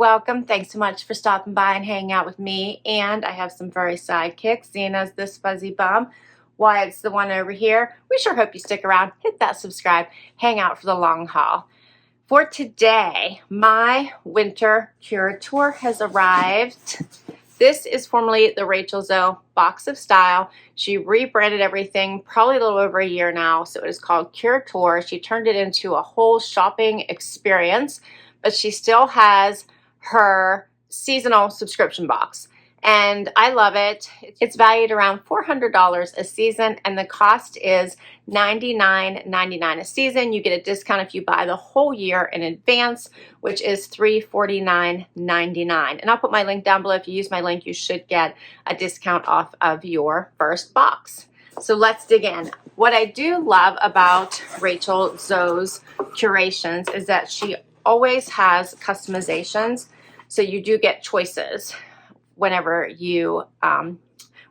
welcome. Thanks so much for stopping by and hanging out with me. And I have some furry sidekicks, seeing as this fuzzy bum, Wyatt's the one over here. We sure hope you stick around, hit that subscribe, hang out for the long haul. For today, my Winter Curateur has arrived. This is formerly the Rachel Zoe Box of Style. She rebranded everything probably a little over a year now, so it is called Curateur. She turned it into a whole shopping experience, but she still has her seasonal subscription box. And I love it. It's valued around $400 a season, and the cost is $99.99 a season. You get a discount if you buy the whole year in advance, which is $349.99. And I'll put my link down below. If you use my link, you should get a discount off of your first box. So let's dig in. What I do love about Rachel Zoe's curations is that she always has customizations. So you do get choices whenever you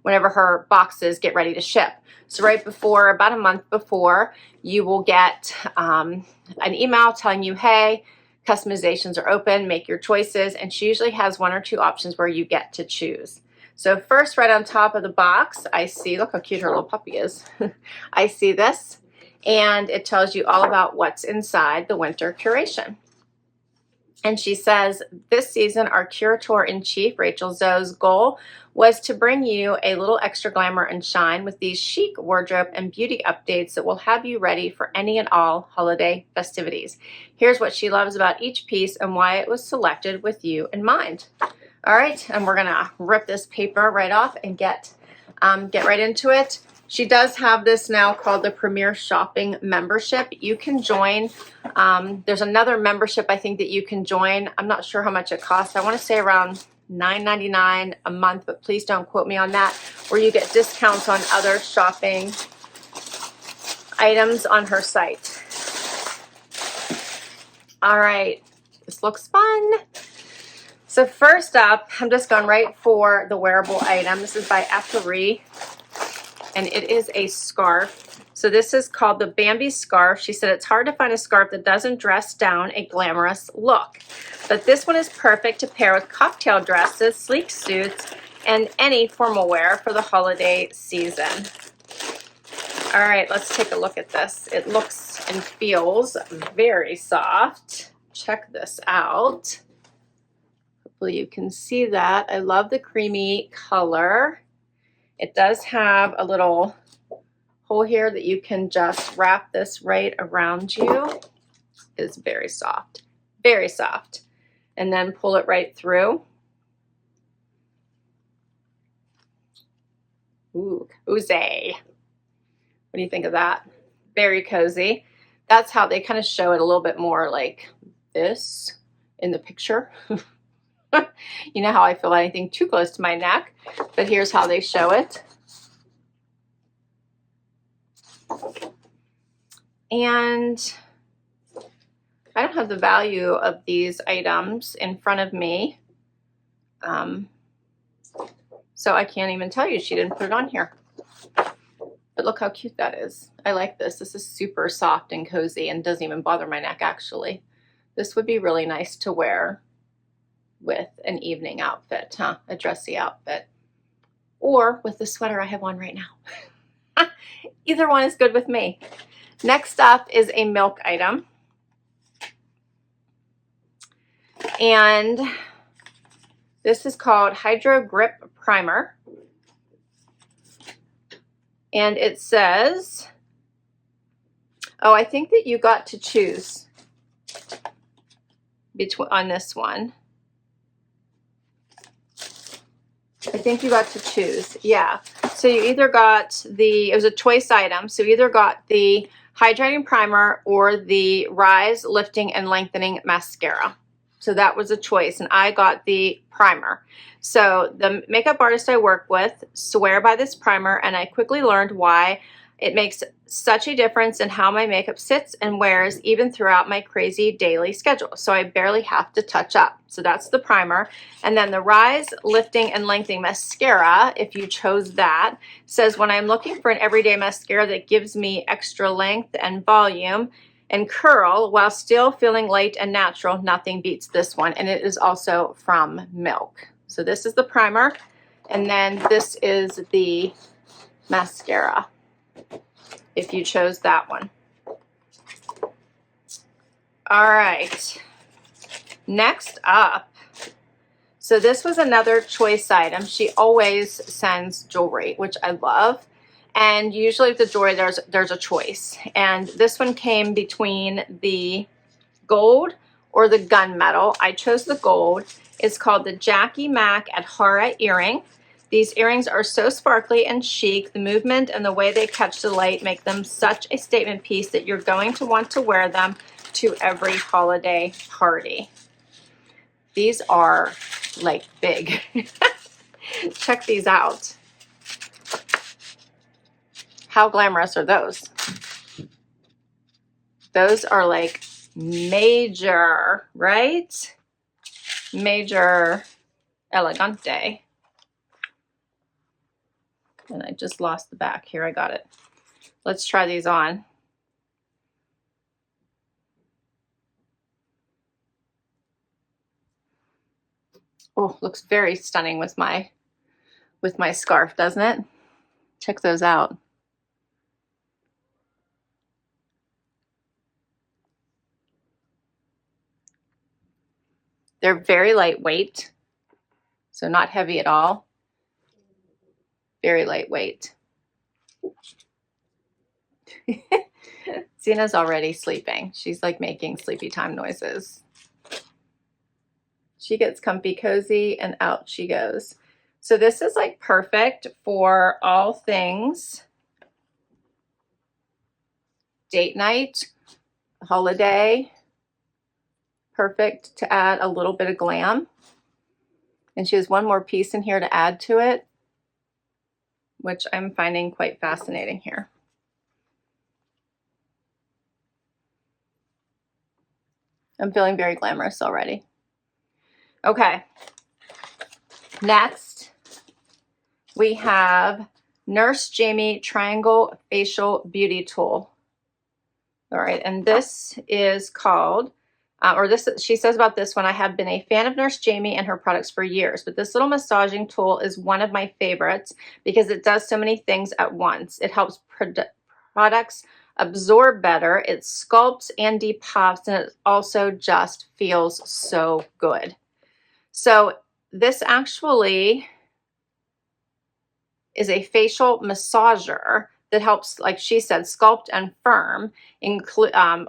whenever her boxes get ready to ship. So right before, about a month before, you will get an email telling you, hey, customizations are open, make your choices. And she usually has one or two options where you get to choose. So first, right on top of the box, I see, look how cute her little puppy is. I see this, and it tells you all about what's inside the winter curation. And she says, this season, our Curateur-in-Chief, Rachel Zoe's goal was to bring you a little extra glamour and shine with these chic wardrobe and beauty updates that will have you ready for any and all holiday festivities. Here's what she loves about each piece and why it was selected with you in mind. All right, and we're gonna rip this paper right off and get right into it. She does have this now called the Premier Shopping Membership. You can join. There's another membership I think that you can join. I'm not sure how much it costs. I want to say around $9.99 a month, but please don't quote me on that, where you get discounts on other shopping items on her site. All right, this looks fun. So first up, I'm just going right for the wearable item. This is by Apperie. And it is a scarf. So this is called the Bambi scarf. She said it's hard to find a scarf that doesn't dress down a glamorous look. But this one is perfect to pair with cocktail dresses, sleek suits, and any formal wear for the holiday season. All right, let's take a look at this. It looks and feels very soft. Check this out. Hopefully you can see that. I love the creamy color. It does have a little hole here that you can just wrap this right around you. It's very soft, and then pull it right through. Ooh, cozy. What do you think of that? Very cozy. That's how they kind of show it a little bit more like this in the picture. You know how I feel anything too close to my neck, but here's how they show it. And I don't have the value of these items in front of me, so I can't even tell you she didn't put it on here. But look how cute that is. I like this. This is super soft and cozy and doesn't even bother my neck, actually. This would be really nice to wear with an evening outfit, a dressy outfit, or with the sweater I have on right now. Either one is good with me. Next up is a milk item, and this is called Hydro Grip Primer, and it says, oh, I think that you got to choose between on this one. I think you got to choose, yeah. So you either got it was a choice item, so you either got the hydrating primer or the Rise Lifting and Lengthening Mascara. So that was a choice, and I got the primer. So the makeup artist I work with swear by this primer, and I quickly learned why it makes such a difference in how my makeup sits and wears even throughout my crazy daily schedule. So I barely have to touch up. So that's the primer. And then the Rise Lifting and Lengthening Mascara, if you chose that, says when I'm looking for an everyday mascara that gives me extra length and volume, and curl while still feeling light and natural. Nothing beats this one, and it is also from Milk. So this is the primer, and then this is the mascara, if you chose that one. All right, next up, so this was another choice item. She always sends jewelry, which I love. And usually with the jewelry, there's a choice. And this one came between the gold or the gunmetal. I chose the gold. It's called the Jackie Mac Adhara earring. These earrings are so sparkly and chic. The movement and the way they catch the light make them such a statement piece that you're going to want to wear them to every holiday party. These are like big. Check these out. How glamorous are those? Those are like major, right? Major elegante. And I just lost the back. Here, I got it. Let's try these on. Oh, looks very stunning with my scarf, doesn't it? Check those out. They're very lightweight, so not heavy at all. Very lightweight. Zena's already sleeping. She's like making sleepy time noises. She gets comfy cozy and out she goes. So this is like perfect for all things date night, holiday. Perfect to add a little bit of glam. And she has one more piece in here to add to it, which I'm finding quite fascinating here. I'm feeling very glamorous already. Okay. Next, we have Nurse Jamie Triangle Facial Beauty Tool. All right, and this is called, she says about this one, I have been a fan of Nurse Jamie and her products for years, but this little massaging tool is one of my favorites because it does so many things at once. It helps products absorb better, it sculpts and depuffs, and it also just feels so good. So this actually is a facial massager that helps, like she said, sculpt and firm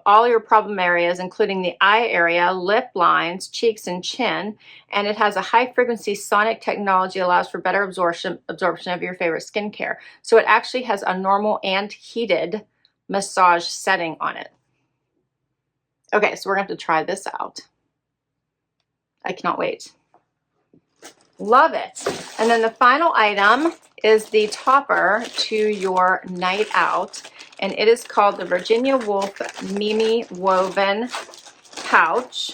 all your problem areas, including the eye area, lip lines, cheeks, and chin. And it has a high-frequency sonic technology that allows for better absorption of your favorite skincare. So it actually has a normal and heated massage setting on it. Okay, so we're going to have to try this out. I cannot wait. Love it. And then the final item is the topper to your night out, and it is called the Virginia Wolf Mimi Woven Pouch.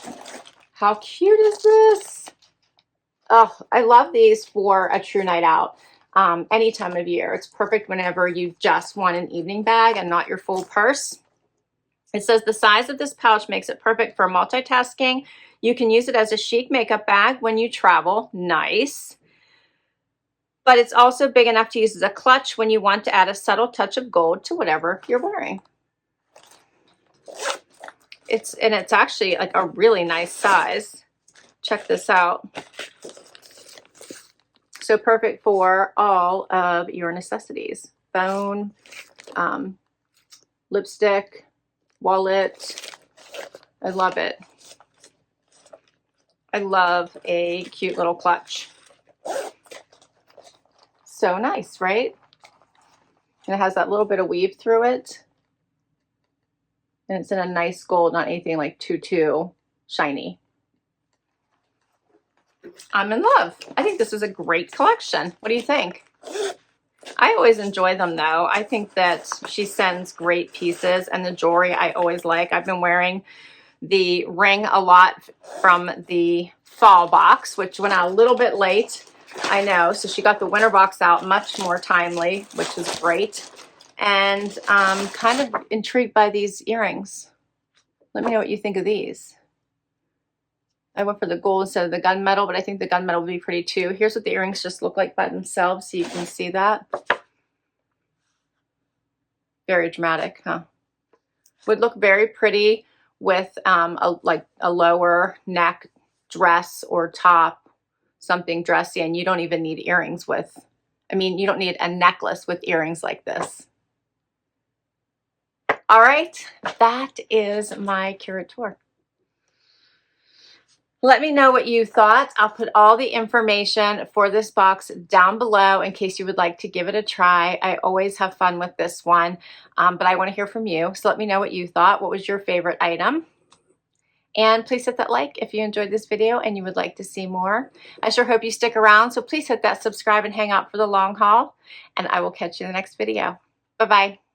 How cute is this? Oh, I love these for a true night out any time of year. It's perfect whenever you just want an evening bag and not your full purse. It says the size of this pouch makes it perfect for multitasking. You can use it as a chic makeup bag when you travel. Nice. But it's also big enough to use as a clutch when you want to add a subtle touch of gold to whatever you're wearing. It's actually like a really nice size. Check this out. So perfect for all of your necessities. Phone, lipstick, wallet. I love it. I love a cute little clutch. So nice, right? And it has that little bit of weave through it. And it's in a nice gold, not anything like too shiny. I'm in love. I think this is a great collection. What do you think? I always enjoy them though. I think that she sends great pieces, and the jewelry I always like. I've been wearing the ring a lot from the fall box, which went out a little bit late. I know, so she got the winter box out much more timely, which is great. And I'm kind of intrigued by these earrings. Let me know what you think of these. I went for the gold instead of the gunmetal, but I think the gunmetal would be pretty too. Here's what the earrings just look like by themselves, so you can see that. Very dramatic, huh? Would look very pretty with like a lower neck dress or top, something dressy, and you don't even need earrings with, I mean, you don't need a necklace with earrings like this. All right, that is my Curateur. Let me know what you thought. I'll put all the information for this box down below in case you would like to give it a try. I always have fun with this one, but I want to hear from you. So let me know what you thought. What was your favorite item? And please hit that like if you enjoyed this video and you would like to see more. I sure hope you stick around, so please hit that subscribe and hang out for the long haul, and I will catch you in the next video. Bye-bye.